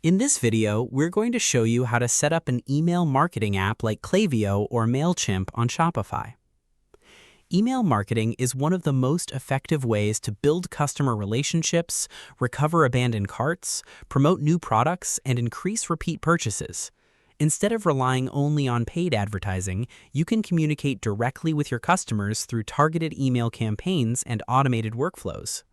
In this video, we're going to show you how to set up an email marketing app like Klaviyo or Mailchimp on Shopify. Email marketing is one of the most effective ways to build customer relationships, recover abandoned carts, promote new products, and increase repeat purchases. Instead of relying only on paid advertising, you can communicate directly with your customers through targeted email campaigns and automated workflows.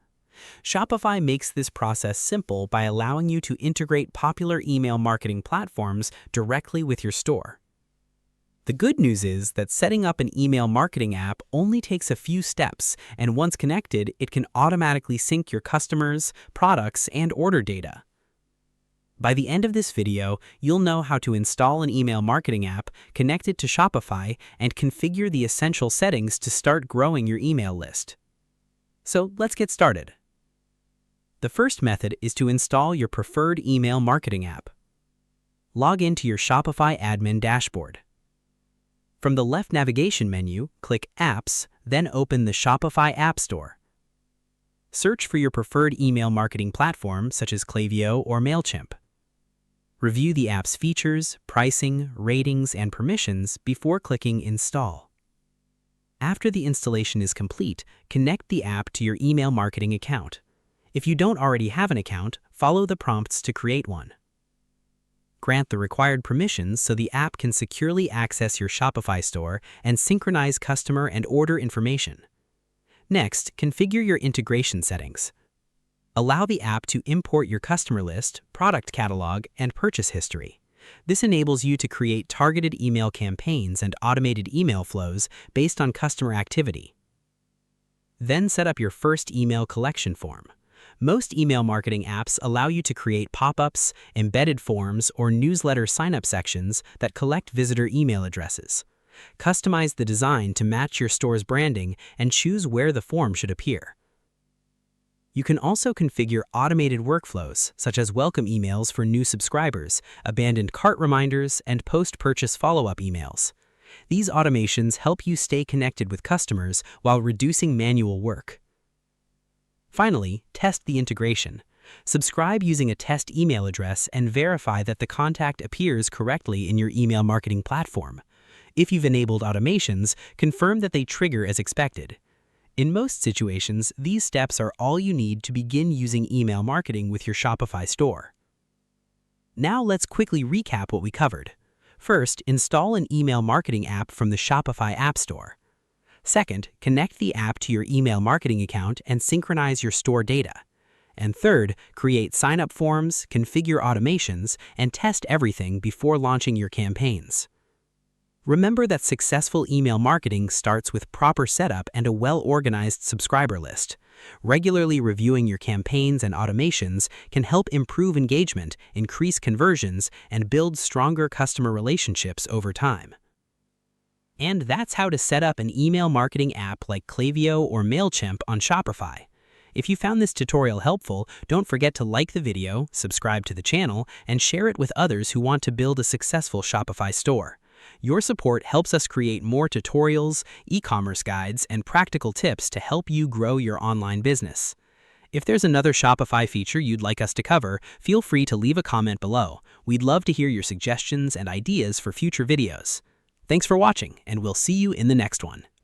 Shopify makes this process simple by allowing you to integrate popular email marketing platforms directly with your store. The good news is that setting up an email marketing app only takes a few steps, and once connected, it can automatically sync your customers, products, and order data. By the end of this video, you'll know how to install an email marketing app, connect it to Shopify, and configure the essential settings to start growing your email list. So let's get started. The first method is to install your preferred email marketing app. Log into your Shopify admin dashboard. From the left navigation menu, click Apps, then open the Shopify App Store. Search for your preferred email marketing platform such as Klaviyo or Mailchimp. Review the app's features, pricing, ratings, and permissions before clicking Install. After the installation is complete, connect the app to your email marketing account. If you don't already have an account, follow the prompts to create one. Grant the required permissions so the app can securely access your Shopify store and synchronize customer and order information. Next, configure your integration settings. Allow the app to import your customer list, product catalog, and purchase history. This enables you to create targeted email campaigns and automated email flows based on customer activity. Then set up your first email collection form. Most email marketing apps allow you to create pop-ups, embedded forms, or newsletter sign-up sections that collect visitor email addresses. Customize the design to match your store's branding and choose where the form should appear. You can also configure automated workflows, such as welcome emails for new subscribers, abandoned cart reminders, and post-purchase follow-up emails. These automations help you stay connected with customers while reducing manual work. Finally, test the integration. Subscribe using a test email address and verify that the contact appears correctly in your email marketing platform. If you've enabled automations, confirm that they trigger as expected. In most situations, these steps are all you need to begin using email marketing with your Shopify store. Now let's quickly recap what we covered. First, install an email marketing app from the Shopify App Store. Second, connect the app to your email marketing account and synchronize your store data. And third, create sign-up forms, configure automations, and test everything before launching your campaigns. Remember that successful email marketing starts with proper setup and a well-organized subscriber list. Regularly reviewing your campaigns and automations can help improve engagement, increase conversions, and build stronger customer relationships over time. And that's how to set up an email marketing app like Klaviyo or Mailchimp on Shopify. If you found this tutorial helpful, don't forget to like the video, subscribe to the channel, and share it with others who want to build a successful Shopify store. Your support helps us create more tutorials, e-commerce guides, and practical tips to help you grow your online business. If there's another Shopify feature you'd like us to cover, feel free to leave a comment below. We'd love to hear your suggestions and ideas for future videos. Thanks for watching, and we'll see you in the next one.